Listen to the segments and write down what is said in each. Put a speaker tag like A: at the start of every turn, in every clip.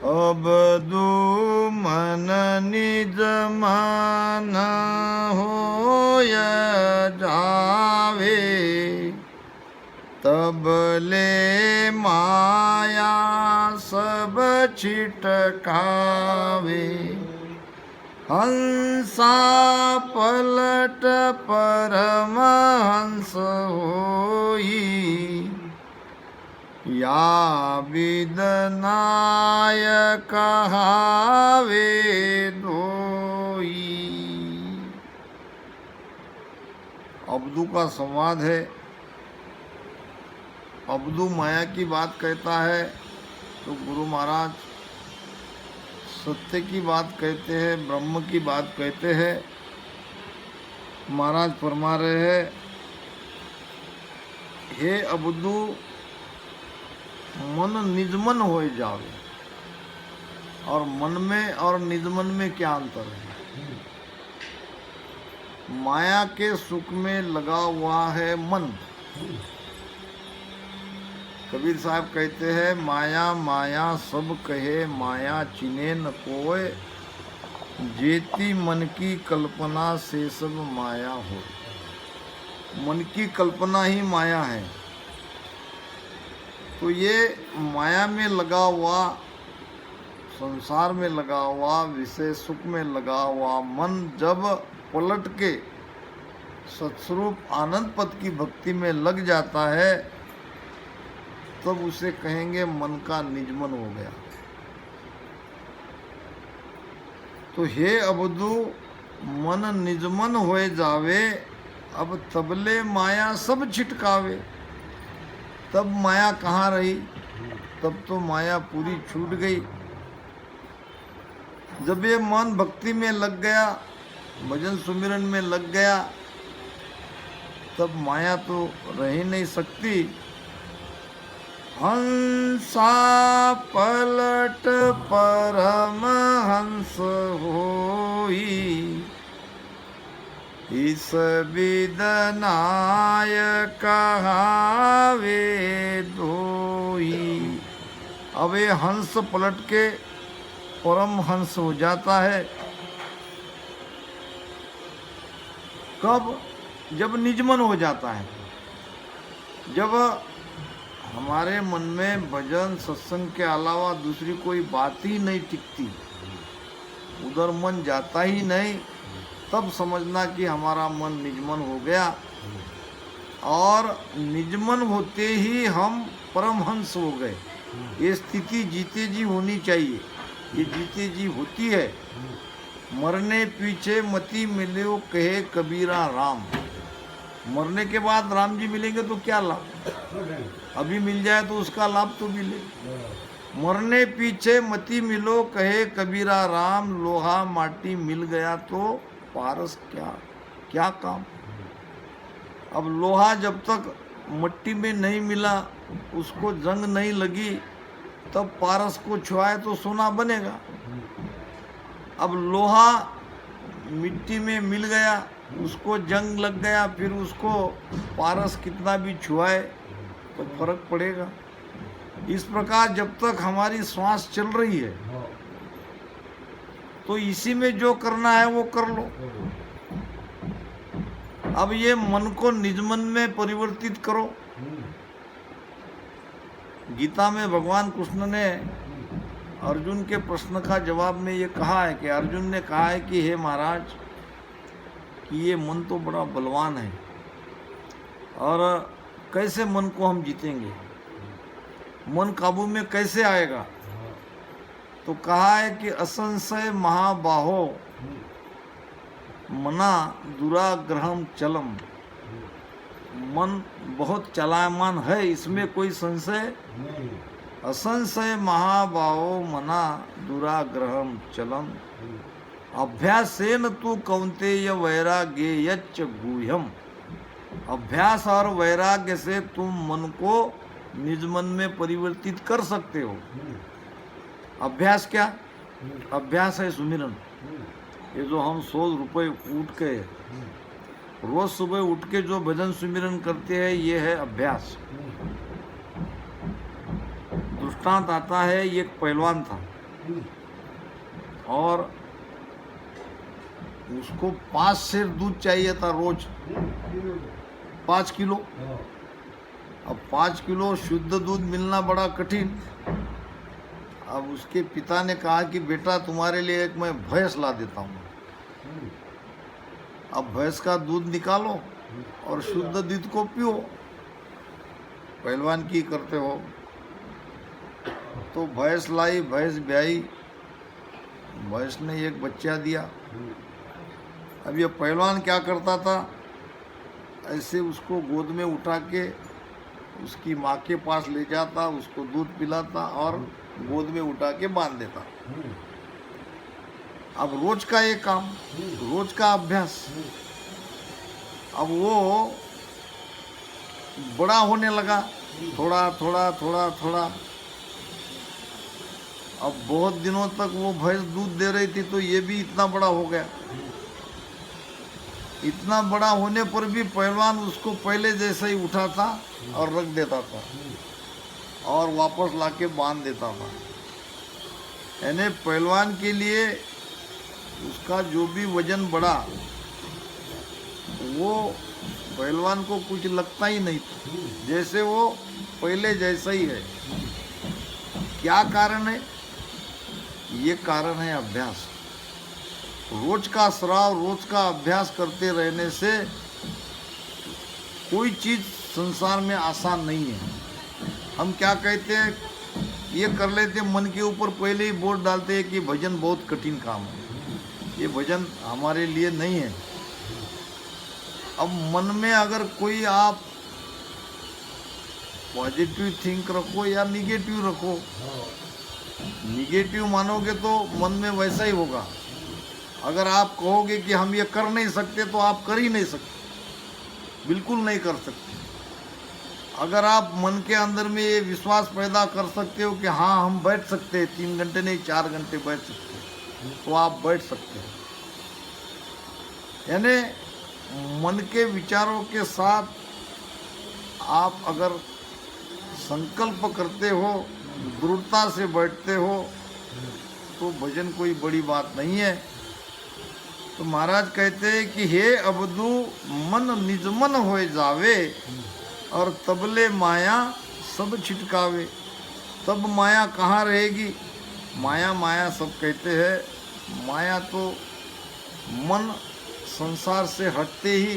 A: अबदु मन निज मान होय जावे, तबले माया सब छिटकावे। हंसा पलट परमहंस होई, या विदनाय कहावे दोई। अब्दू का संवाद है। अब्दू माया की बात कहता है तो गुरु महाराज सत्य की बात कहते हैं, ब्रह्म की बात कहते हैं। महाराज फरमा रहे हैं, हे अब्दू मन निजमन हो जावे। और मन में और निजमन में क्या अंतर है? माया के सुख में लगा हुआ है मन। कबीर साहब कहते हैं, माया माया सब कहे, माया चिने न कोय, जेती मन की कल्पना से सब माया हो। मन की कल्पना ही माया है। तो ये माया में लगा हुआ, संसार में लगा हुआ, विषय सुख में लगा हुआ मन जब पलट के सत्स्वरूप आनंद पद की भक्ति में लग जाता है, तब उसे कहेंगे मन का निजमन हो गया। तो हे अब्दू मन निजमन होए जावे, अब तबले माया सब छिटकावे। तब माया कहाँ रही? तब तो माया पूरी छूट गई। जब ये मन भक्ति में लग गया, भजन सुमिरन में लग गया, तब माया तो रह ही नहीं सकती। हंसा पलट परमहंस होई, इस विदनाय कहावे दोई। अब ये हंस पलट के परम हंस हो जाता है। कब? जब निजमन हो जाता है। जब हमारे मन में भजन सत्संग के अलावा दूसरी कोई बात ही नहीं टिकती, उधर मन जाता ही नहीं, तब समझना कि हमारा मन निजमन हो गया। और निजमन होते ही हम परमहंस हो गए। ये स्थिति जीते जी होनी चाहिए। ये जीते जी होती है। मरने पीछे मति मिलो कहे कबीरा राम। मरने के बाद राम जी मिलेंगे तो क्या लाभ? अभी मिल जाए तो उसका लाभ तो मिले। मरने पीछे मति मिलो कहे कबीरा राम, लोहा माटी मिल गया तो पारस क्या काम। अब लोहा जब तक मिट्टी में नहीं मिला, उसको जंग नहीं लगी, तब पारस को छुआए तो सोना बनेगा। अब लोहा मिट्टी में मिल गया, उसको जंग लग गया, फिर उसको पारस कितना भी छुआए तो फर्क पड़ेगा। इस प्रकार जब तक हमारी श्वास चल रही है तो इसी में जो करना है वो कर लो। अब ये मन को निजमन में परिवर्तित करो। गीता में भगवान कृष्ण ने अर्जुन के प्रश्न का जवाब में ये कहा है कि अर्जुन ने कहा है कि हे महाराज, कि ये मन तो बड़ा बलवान है और कैसे मन को हम जीतेंगे, मन काबू में कैसे आएगा? तो कहा है कि असंशय महाबाहो मना दुराग्रहम चलम। मन बहुत चलायमान है, इसमें कोई संशय नहीं। असंशय महाबाहो मना दुराग्रहम चलम, अभ्यासेन तु कौन्तेय वैराग्येयच्च गुह्यम। अभ्यास और वैराग्य से तुम मन को निज मन में परिवर्तित कर सकते हो। अभ्यास क्या? अभ्यास है सुमिरन। ये जो हम 100 रुपये उठ के रोज सुबह उठ के जो भजन सुमिरन करते हैं, ये है अभ्यास। दृष्टांत आता है, ये एक पहलवान था, और उसको 5 सेर दूध चाहिए था रोज, 5 किलो। अब 5 किलो शुद्ध दूध मिलना बड़ा कठिन। अब उसके पिता ने कहा कि बेटा तुम्हारे लिए एक मैं भैंस ला देता हूँ। अब भैंस का दूध निकालो और शुद्ध दूध को पियो, पहलवान की करते हो। तो भैंस लाई, भैंस ब्याई, भैंस ने एक बच्चा दिया। अब ये पहलवान क्या करता था, ऐसे उसको गोद में उठा के उसकी माँ के पास ले जाता, उसको दूध पिलाता और गोद में उठा के बांध देता। अब रोज का ये काम, रोज का अभ्यास। अब वो बड़ा होने लगा, थोड़ा थोड़ा थोड़ा थोड़ा। अब बहुत दिनों तक वो भैंस दूध दे रही थी, तो ये भी इतना बड़ा हो गया। इतना बड़ा होने पर भी पहलवान उसको पहले जैसा ही उठाता और रख देता था और वापस लाके बांध देता था। यानी पहलवान के लिए उसका जो भी वजन बढ़ा, वो पहलवान को कुछ लगता ही नहीं था, जैसे वो पहले जैसा ही है। क्या कारण है? ये कारण है अभ्यास। रोज का श्राव, रोज का अभ्यास करते रहने से कोई चीज़ संसार में आसान नहीं है। हम क्या कहते हैं, ये कर लेते, मन के ऊपर पहले ही बोर्ड डालते हैं कि भजन बहुत कठिन काम है, ये भजन हमारे लिए नहीं है। अब मन में अगर कोई आप पॉजिटिव थिंक रखो या निगेटिव रखो, निगेटिव मानोगे तो मन में वैसा ही होगा। अगर आप कहोगे कि हम ये कर नहीं सकते, तो आप कर ही नहीं सकते, बिल्कुल नहीं कर सकते। अगर आप मन के अंदर में ये विश्वास पैदा कर सकते हो कि हाँ हम बैठ सकते हैं, 3 घंटे नहीं 4 घंटे बैठ सकते हैं, तो आप बैठ सकते हैं। यानी मन के विचारों के साथ आप अगर संकल्प करते हो, दृढ़ता से बैठते हो, तो भजन कोई बड़ी बात नहीं है। तो महाराज कहते हैं कि हे अबदू मन निजमन होए जावे और तबले माया सब छिटकावे। तब माया कहाँ रहेगी? माया माया सब कहते हैं। माया तो मन संसार से हटते ही,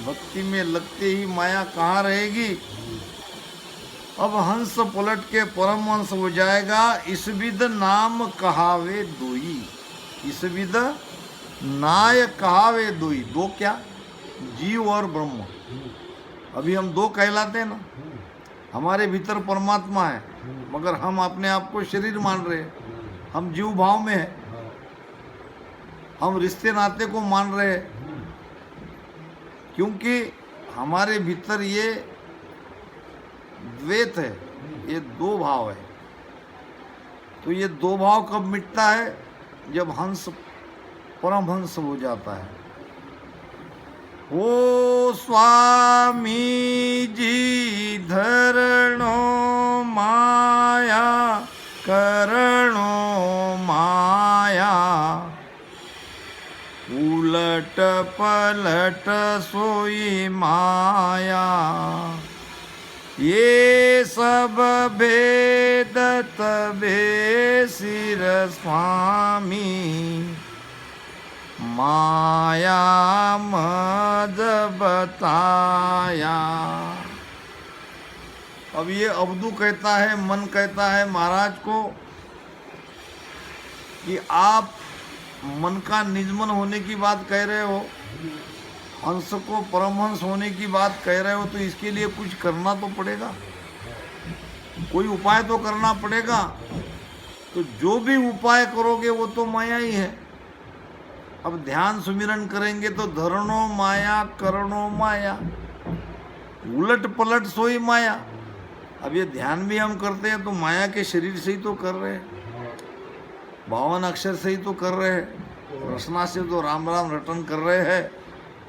A: भक्ति में लगते ही माया कहाँ रहेगी? अब हंस पलट के परमहंस हो जाएगा। इस विद नाम कहावे दोई, इस विद नाय कहावे दोई। दो क्या? जीव और ब्रह्म। अभी हम दो कहलाते हैं ना। हमारे भीतर परमात्मा है, मगर हम अपने आप को शरीर मान रहे हैं। हम जीव भाव में है, हम रिश्ते नाते को मान रहे हैं, क्योंकि हमारे भीतर ये द्वैत है, ये दो भाव है। तो ये दो भाव कब मिटता है? जब हंस परमहंस हो जाता है। ओ स्वामी जी धरणो माया करणो माया, उलट पलट सोई माया। ये सब भेद तबे सिर स्वामी, माया मद बताया। अब ये अब्दू कहता है, मन कहता है महाराज को कि आप मन का निजमन होने की बात कह रहे हो, हंस को परमहंस होने की बात कह रहे हो, तो इसके लिए कुछ करना तो पड़ेगा, कोई उपाय तो करना पड़ेगा। तो जो भी उपाय करोगे वो तो माया ही है। अब ध्यान सुमिरन करेंगे तो धरणो माया करणो माया, उलट पलट सोई माया। अब ये ध्यान भी हम करते हैं तो माया के शरीर से ही तो कर रहे हैं, 52 अक्षर से ही तो कर रहे हैं, रचना से तो राम राम रटन कर रहे हैं।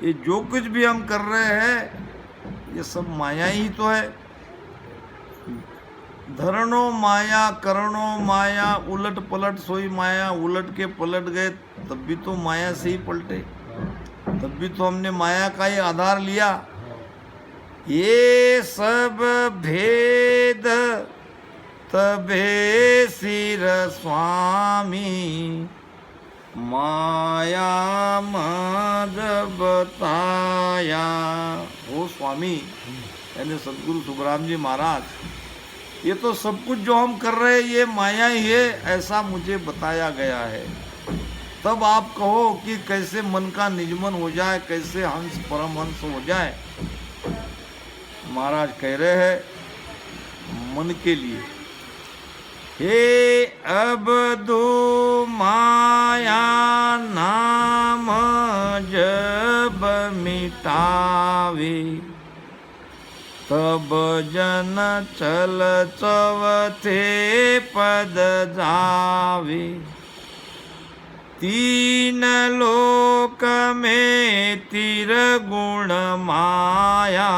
A: ये जो कुछ भी हम कर रहे हैं ये सब माया ही तो है। धरणो माया करणो माया उलट पलट सोई माया, उलट के पलट गए तब भी तो माया से ही पलटे, तब भी तो हमने माया का ही आधार लिया। ये सब भेद तबे सिर स्वामी, माया मद बताया। ओ स्वामी यानी सदगुरु सुखराम जी महाराज, ये तो सब कुछ जो हम कर रहे हैं ये माया ही है, ऐसा मुझे बताया गया है। तब आप कहो कि कैसे मन का निजमन हो जाए, कैसे हंस परमहंस हो जाए। महाराज कह रहे हैं मन के लिए, हे अब दो माया नाम जब मिटावे, तब जन चल चवथे पद जावे। तीन लोक में तिरगुण माया,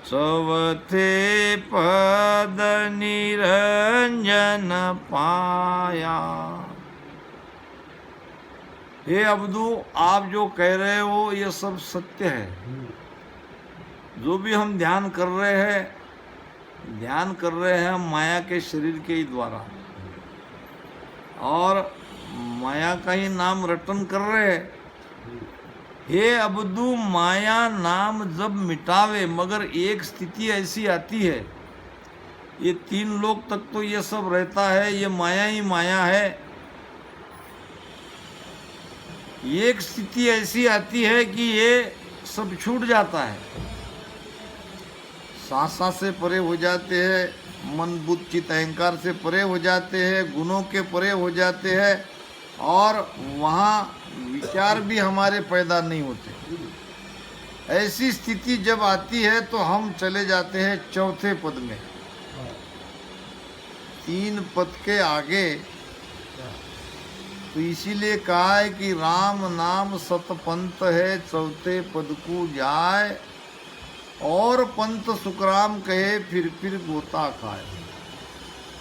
A: चवथे पद निरंजन पाया। हे अब्दू, आप जो कह रहे हो ये सब सत्य है। जो भी हम ध्यान कर रहे हैं माया के शरीर के ही द्वारा, और माया का ही नाम रटन कर रहे हैं। हे अब्दू, माया नाम जब मिटावे, मगर एक स्थिति ऐसी आती है, ये 3 लोक तक तो ये सब रहता है, ये माया ही माया है। एक स्थिति ऐसी आती है कि ये सब छूट जाता है, सांसा से परे हो जाते हैं, मन बुद्ध चित्त अहंकार से परे हो जाते हैं, गुणों के परे हो जाते हैं, और वहाँ विचार भी हमारे पैदा नहीं होते। ऐसी स्थिति जब आती है तो हम चले जाते हैं चौथे पद में। 3 पद के आगे तो इसीलिए कहा है कि राम नाम सतपंथ है, चौथे पद को जाए, और पंथ सुखराम कहे फिर गोता खाए।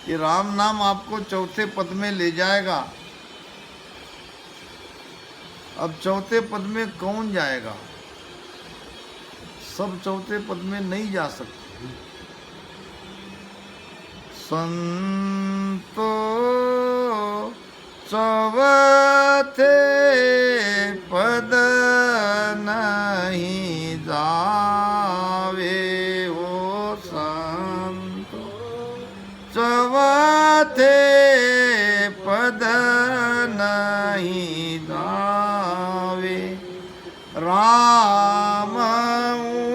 A: ये राम नाम आपको चौथे पद में ले जाएगा। अब चौथे पद में कौन जाएगा? सब चौथे पद में नहीं जा सकते। संतो चौथे पद नहीं जावे, ओ संतो चौथे पद नहीं जावे। राम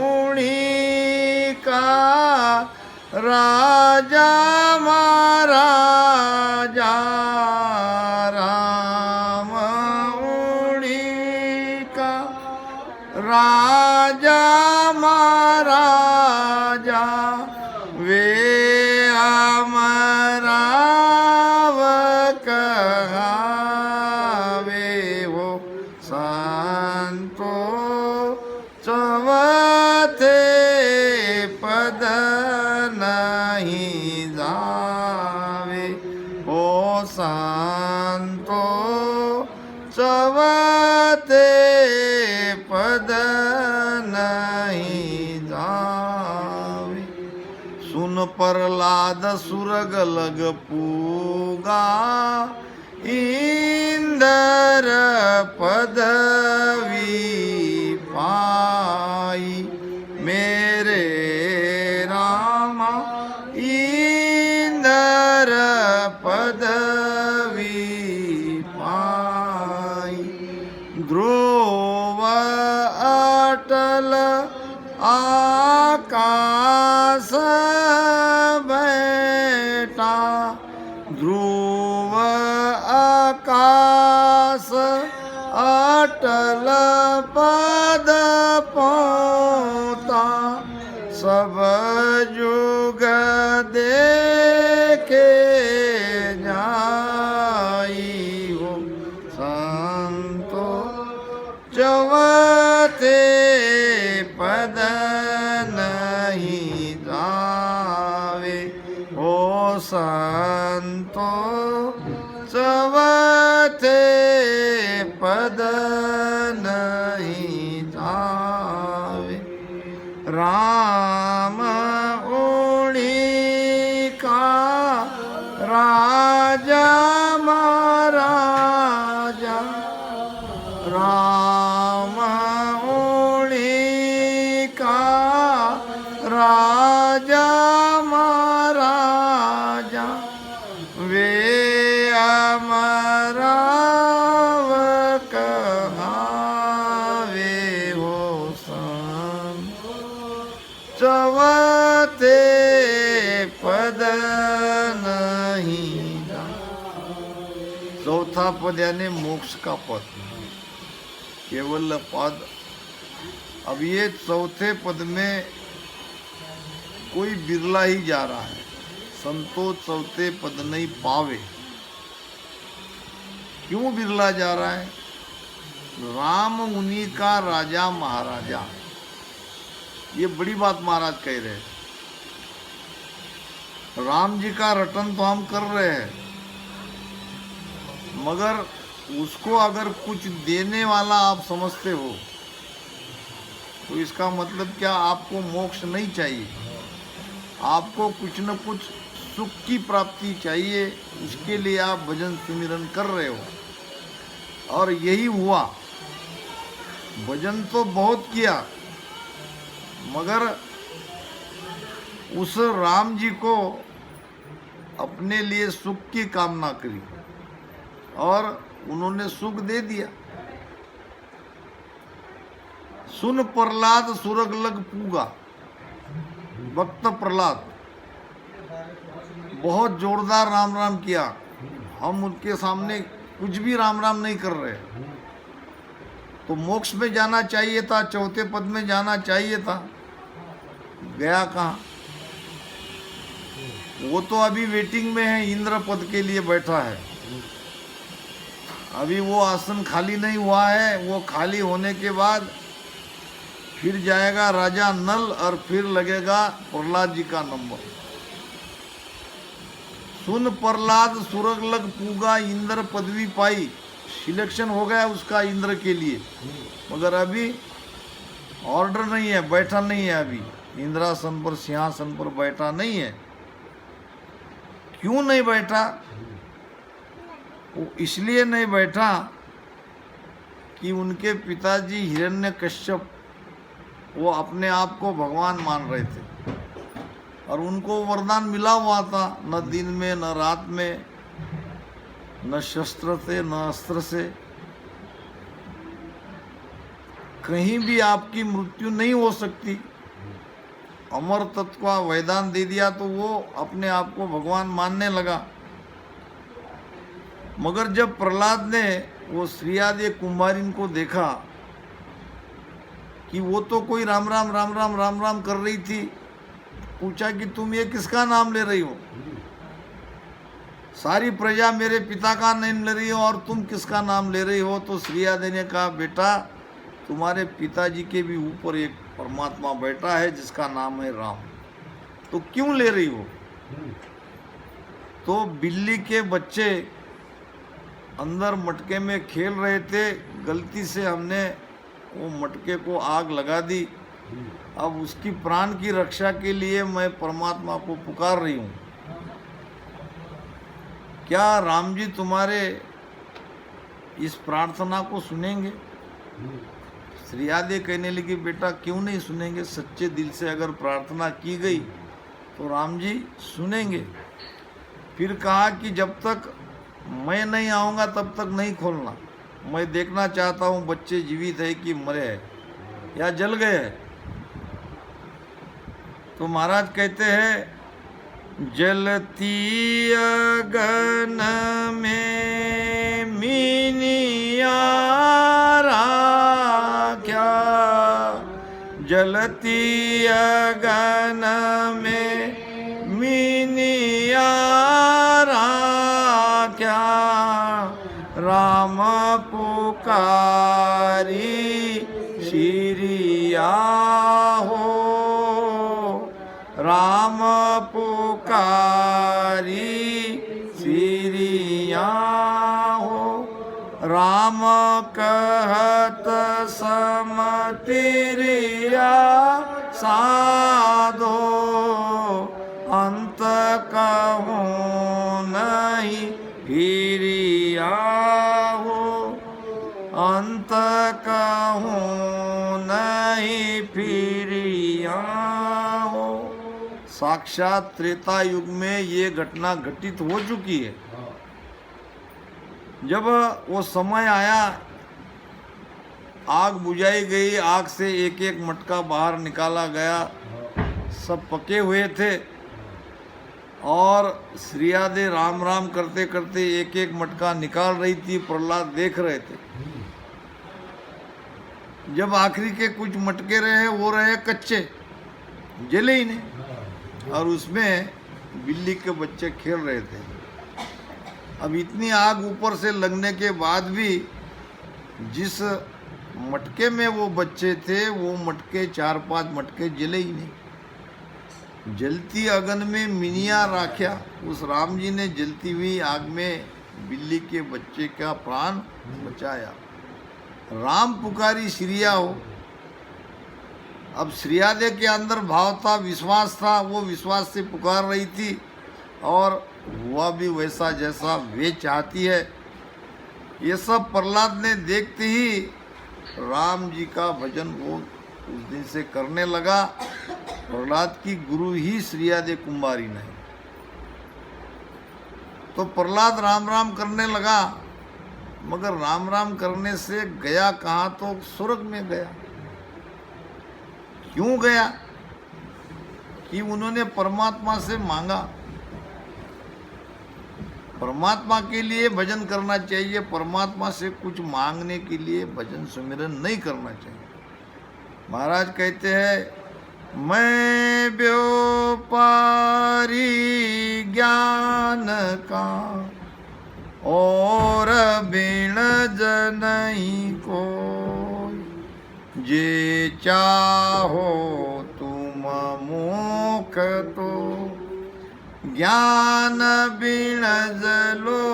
A: उणी का राजा महाराजा, राम उणी का राजा महाराजा, वे अमराव कहावे, वो संतो चौथे पद नहीं जावे, ओ संतो चौथे पद नहीं जावे। सुन प्रहलाद सुरग लग पूगा, इंदर पदवी पाई, मेरे रामा इंदर पदवी पाई। ध्रुव अटल आकाश बैठा, ध्रुव आकाश अटल पद पहुँचा, सब जुग देखे जाई, हो संतो चौथे पद नहीं जावे। संतो चौथे पद नहीं जावे। राम ओढ़ी का राजा महाराजा, राम ओढ़ी का राजा महाराजा, वे अमराव कहावे हो सन चौथे पद नहीं जा। चौथा पद यानी मोक्ष का पद, केवल पद। अब ये चौथे पद में कोई बिरला ही जा रहा है। संतो चौथे पद नहीं पावे। क्यों बिरला जा रहा है? राम उन्हीं का राजा महाराजा, ये बड़ी बात महाराज कह रहे हैं। राम जी का रटन तो हम कर रहे हैं, मगर उसको अगर कुछ देने वाला आप समझते हो तो इसका मतलब क्या आपको मोक्ष नहीं चाहिए? आपको कुछ न कुछ सुख की प्राप्ति चाहिए, उसके लिए आप भजन सुमिरन कर रहे हो। और यही हुआ। भजन तो बहुत किया, मगर उस राम जी को अपने लिए सुख की कामना करी और उन्होंने सुख दे दिया। सुन प्रहलाद सुरग लग पूगा, भक्त प्रहलाद बहुत जोरदार राम राम किया। हम उनके सामने कुछ भी राम राम नहीं कर रहे। तो मोक्ष में जाना चाहिए था, चौथे पद में जाना चाहिए था, गया कहाँ? वो तो अभी वेटिंग में है, इंद्र पद के लिए बैठा है। अभी वो आसन खाली नहीं हुआ है। वो खाली होने के बाद फिर जाएगा राजा नल और फिर लगेगा प्रहलाद जी का नंबर। सुन प्रहलाद सुरग लग पूगा, इंद्र पदवी पाई। सिलेक्शन हो गया उसका इंद्र के लिए, मगर अभी ऑर्डर नहीं है, बैठा नहीं है। अभी इंद्रासन पर, सिंहासन पर बैठा नहीं है। क्यों नहीं बैठा? वो इसलिए नहीं बैठा कि उनके पिताजी हिरण्यकश्यप वो अपने आप को भगवान मान रहे थे और उनको वरदान मिला हुआ था, न दिन में न रात में, न शस्त्र से न अस्त्र से। कहीं भी आपकी मृत्यु नहीं हो सकती। अमर तत्व का वरदान दे दिया तो वो अपने आप को भगवान मानने लगा। मगर जब प्रहलाद ने वो श्रीयादि कुंभारिन को देखा कि वो तो कोई राम राम राम राम राम राम कर रही थी, पूछा कि तुम ये किसका नाम ले रही हो? सारी प्रजा मेरे पिता का नाम ले रही हो और तुम किसका नाम ले रही हो? तो श्रीयादि ने कहा, बेटा तुम्हारे पिताजी के भी ऊपर एक परमात्मा बैठा है जिसका नाम है राम, तो क्यों ले रही हो? तो बिल्ली के बच्चे अंदर मटके में खेल रहे थे, गलती से हमने वो मटके को आग लगा दी। अब उसकी प्राण की रक्षा के लिए मैं परमात्मा को पुकार रही हूँ। क्या राम जी तुम्हारे इस प्रार्थना को सुनेंगे? श्रीयादि कहने लगी, बेटा क्यों नहीं सुनेंगे? सच्चे दिल से अगर प्रार्थना की गई तो राम जी सुनेंगे। फिर कहा कि जब तक मैं नहीं आऊँगा तब तक नहीं खोलना। मैं देखना चाहता हूँ बच्चे जीवित है कि मरे हैं या जल गए हैं। तो महाराज कहते हैं, जलती अगन में मीनिया क्या, जलती अगन में मीनिया क्या, राम पुकारी शिरिया हो, राम पुकारी राम कहत समतिरिया साधो, अंत कहूँ नहीं फिरिया हो, अंत कहूँ नहीं फिरिया हो। साक्षात त्रेता युग में ये घटना घटित हो चुकी है। जब वो समय आया, आग बुझाई गई, आग से एक एक मटका बाहर निकाला गया, सब पके हुए थे और श्रीयादे राम राम करते करते एक एक मटका निकाल रही थी। प्रहलाद देख रहे थे। जब आखिरी के कुछ मटके रहे, वो रहे कच्चे, जले ही नहीं, और उसमें बिल्ली के बच्चे खेल रहे थे। अब इतनी आग ऊपर से लगने के बाद भी जिस मटके में वो बच्चे थे, वो मटके 4-5 मटके जले ही नहीं। जलती अगन में मिनिया राख्या, उस राम जी ने जलती हुई आग में बिल्ली के बच्चे का प्राण बचाया। राम पुकारी श्रिया हो। अब श्रियादे के अंदर भाव था, विश्वास था, वो विश्वास से पुकार रही थी और हुआ भी वैसा जैसा वे चाहती है। ये सब प्रहलाद ने देखते ही राम जी का भजन वो उस दिन से करने लगा। प्रहलाद की गुरु ही श्रीयादे कुंवारी ने। तो प्रहलाद राम राम करने लगा, मगर राम राम करने से गया कहाँ, तो स्वर्ग में गया। क्यों गया? कि उन्होंने परमात्मा से मांगा। परमात्मा के लिए भजन करना चाहिए, परमात्मा से कुछ मांगने के लिए भजन सुमिरन नहीं करना चाहिए। महाराज कहते हैं, मैं व्यापारी ज्ञान का और बिन जनई को, जे चाहो तुम मुख तो, ज्ञान बिन जलो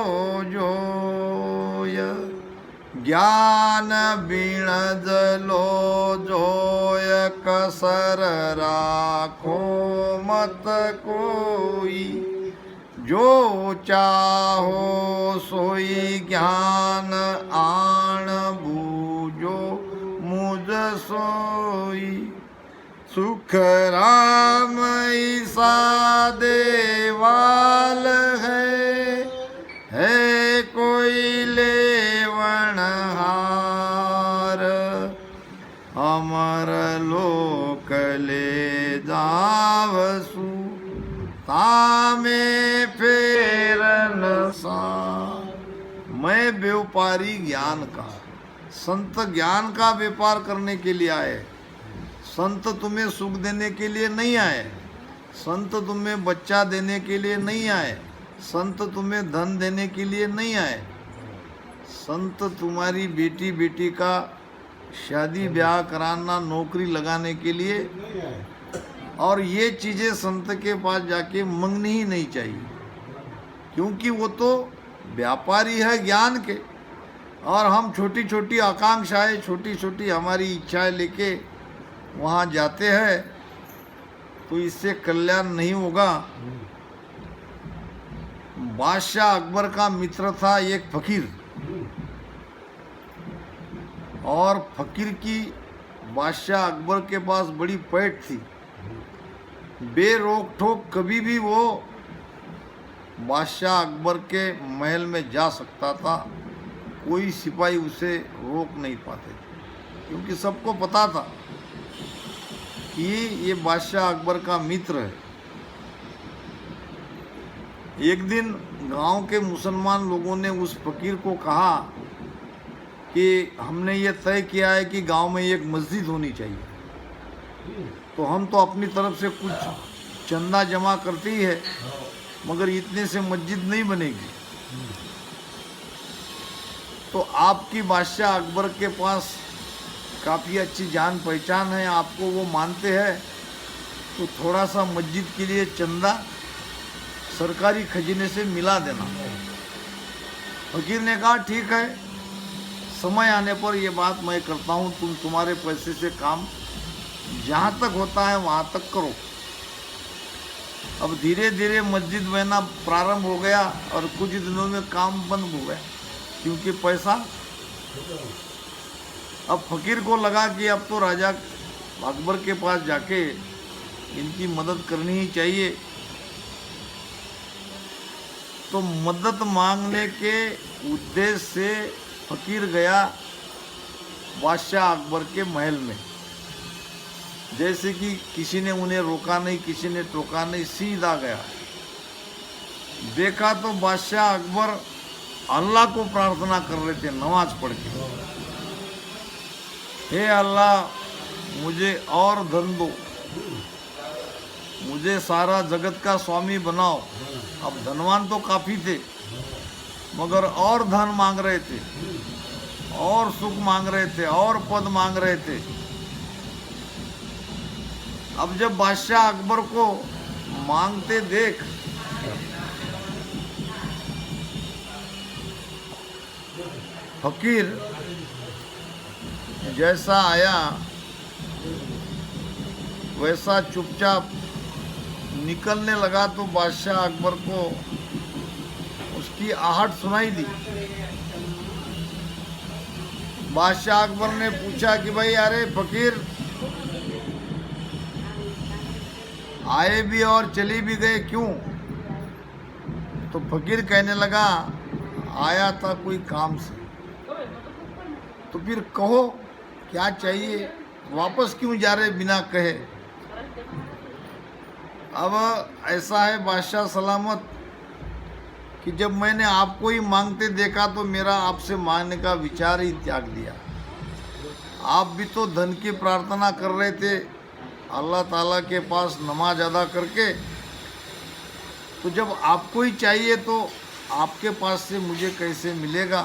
A: जोय, ज्ञान बिन जलो जोय, कसर राखो मत कोई, जो चाहो सोई ज्ञान आण बूझो मुझ सोई। सुख राम ईसा देवाल है कोई लेवनहार, अमर लोक ले जावसु, तामे फेरन सा। मैं व्यापारी ज्ञान का, संत ज्ञान का व्यापार करने के लिए आए। संत तुम्हें सुख देने के लिए नहीं आए, संत तुम्हें बच्चा देने के लिए नहीं आए, संत तुम्हें धन देने के लिए नहीं आए। संत तुम्हारी बेटी का शादी ब्याह कराना, नौकरी लगाने के लिए, और ये चीज़ें संत के पास जाके मांगनी ही नहीं चाहिए, क्योंकि वो तो व्यापारी है ज्ञान के। और हम छोटी छोटी आकांक्षाएं, छोटी छोटी हमारी इच्छाएं लेके वहाँ जाते हैं, तो इससे कल्याण नहीं होगा। बादशाह अकबर का मित्र था एक फकीर, और फकीर की बादशाह अकबर के पास बड़ी पैठ थी। बेरोक ठोक कभी भी वो बादशाह अकबर के महल में जा सकता था, कोई सिपाही उसे रोक नहीं पाते थे, क्योंकि सबको पता था कि ये बादशाह अकबर का मित्र है। एक दिन गांव के मुसलमान लोगों ने उस फकीर को कहा कि हमने ये तय किया है कि गांव में एक मस्जिद होनी चाहिए, तो हम तो अपनी तरफ से कुछ चंदा जमा करते ही है, मगर इतने से मस्जिद नहीं बनेगी। तो आपकी बादशाह अकबर के पास काफ़ी अच्छी जान पहचान है, आपको वो मानते हैं, तो थोड़ा सा मस्जिद के लिए चंदा सरकारी खजीने से मिला देना। फकीर ने कहा ठीक है, समय आने पर ये बात मैं करता हूँ, तुम तुम्हारे पैसे से काम जहाँ तक होता है वहाँ तक करो। अब धीरे धीरे मस्जिद बनना प्रारंभ हो गया और कुछ दिनों में काम बंद हो गया, क्योंकि पैसा। अब फकीर को लगा कि अब तो राजा अकबर के पास जाके इनकी मदद करनी ही चाहिए। तो मदद मांगने के उद्देश्य से फकीर गया बादशाह अकबर के महल में। जैसे कि किसी ने उन्हें रोका नहीं, किसी ने टोका नहीं, सीधा गया। देखा तो बादशाह अकबर अल्लाह को प्रार्थना कर रहे थे नमाज पढ़ के, हे अल्लाह मुझे और धन दो, मुझे सारा जगत का स्वामी बनाओ। अब धनवान तो काफी थे, मगर और धन मांग रहे थे, और सुख मांग रहे थे, और पद मांग रहे थे। अब जब बादशाह अकबर को मांगते देख फकीर जैसा आया वैसा चुपचाप निकलने लगा, तो बादशाह अकबर को उसकी आहट सुनाई दी। बादशाह अकबर ने पूछा कि भाई अरे फकीर, आए भी और चली भी गए क्यों? तो फकीर कहने लगा आया था कोई काम से। तो फिर कहो क्या चाहिए, वापस क्यों जा रहे बिना कहे? अब ऐसा है बादशाह सलामत कि जब मैंने आपको ही मांगते देखा तो मेरा आपसे मांगने का विचार ही त्याग दिया। आप भी तो धन की प्रार्थना कर रहे थे अल्लाह ताला के पास नमाज अदा करके, तो जब आपको ही चाहिए तो आपके पास से मुझे कैसे मिलेगा?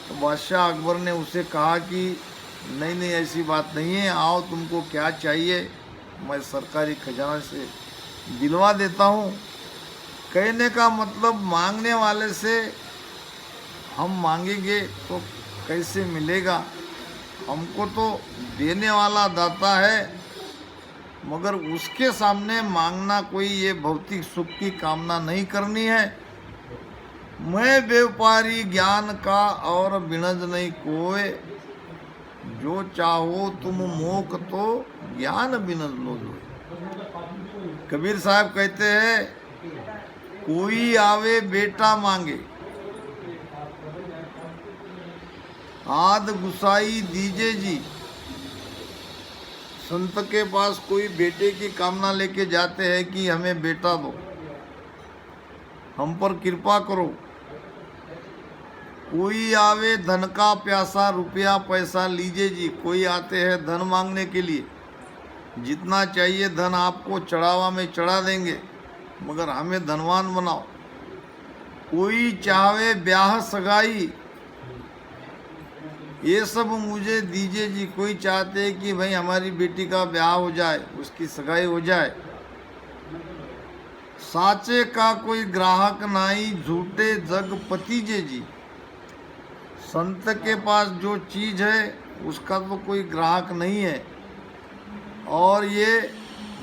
A: तो बादशाह अकबर ने उसे कहा कि नहीं नहीं ऐसी बात नहीं है, आओ तुमको क्या चाहिए मैं सरकारी खजाना से दिलवा देता हूँ। कहने का मतलब मांगने वाले से हम मांगेंगे तो कैसे मिलेगा? हमको तो देने वाला दाता है, मगर उसके सामने मांगना कोई ये भौतिक सुख की कामना नहीं करनी है। मैं व्यापारी ज्ञान का और बिनज नहीं कोय, जो चाहो तुम मोक तो ज्ञान बिनज लो जो। कबीर साहब कहते हैं कोई आवे बेटा मांगे, आद गुसाई दीजे जी। संत के पास कोई बेटे की कामना लेके जाते हैं कि हमें बेटा दो, हम पर कृपा करो। कोई आवे धन का प्यासा, रुपया पैसा लीजिए जी। कोई आते हैं धन मांगने के लिए, जितना चाहिए धन आपको चढ़ावा में चढ़ा देंगे, मगर हमें धनवान बनाओ। कोई चाहे ब्याह सगाई, ये सब मुझे दीजिए जी। कोई चाहते हैं कि भाई हमारी बेटी का ब्याह हो जाए, उसकी सगाई हो जाए। साचे का कोई ग्राहक नहीं, झूठे जग पतीजे जी। संत के पास जो चीज है उसका तो कोई ग्राहक नहीं है, और ये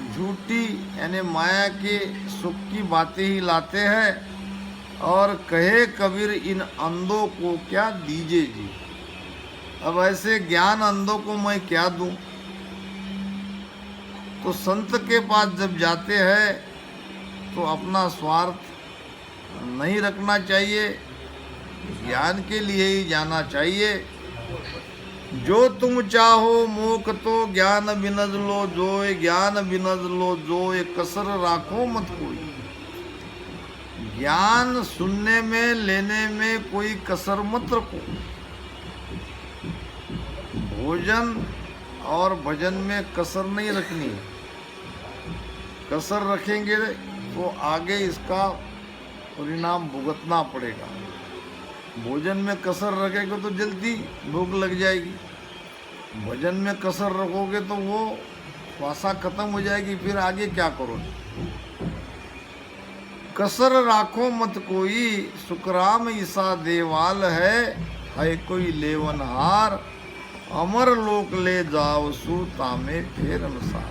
A: झूठी यानी माया के सुख की बातें ही लाते हैं। और कहे कबीर इन अंधों को क्या दीजिए जी। अब ऐसे ज्ञान अंधों को मैं क्या दूं? तो संत के पास जब जाते हैं तो अपना स्वार्थ नहीं रखना चाहिए, ज्ञान के लिए ही जाना चाहिए। जो तुम चाहो मोख तो ज्ञान बिनज लो जोय, ज्ञान बिनज लो जोय, कसर राखो मत कोई। ज्ञान सुनने में लेने में कोई कसर मत रखो। भोजन और भजन में कसर नहीं रखनी है। कसर रखेंगे तो आगे इसका परिणाम भुगतना पड़ेगा। भोजन में कसर रखेंगे तो जल्दी भूख लग जाएगी, भजन में कसर रखोगे तो वो श्वासा खत्म हो जाएगी, फिर आगे क्या करोगे? कसर राखो मत कोई, सुखराम ईसा देवाल है। है कोई लेवनहार, अमर लोक ले जाओ सु तामे फेर अनुसार।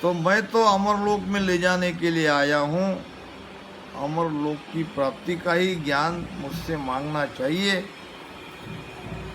A: तो मैं तो अमर लोक में ले जाने के लिए आया हूँ, अमर लोक की प्राप्ति का ही ज्ञान मुझसे मांगना चाहिए।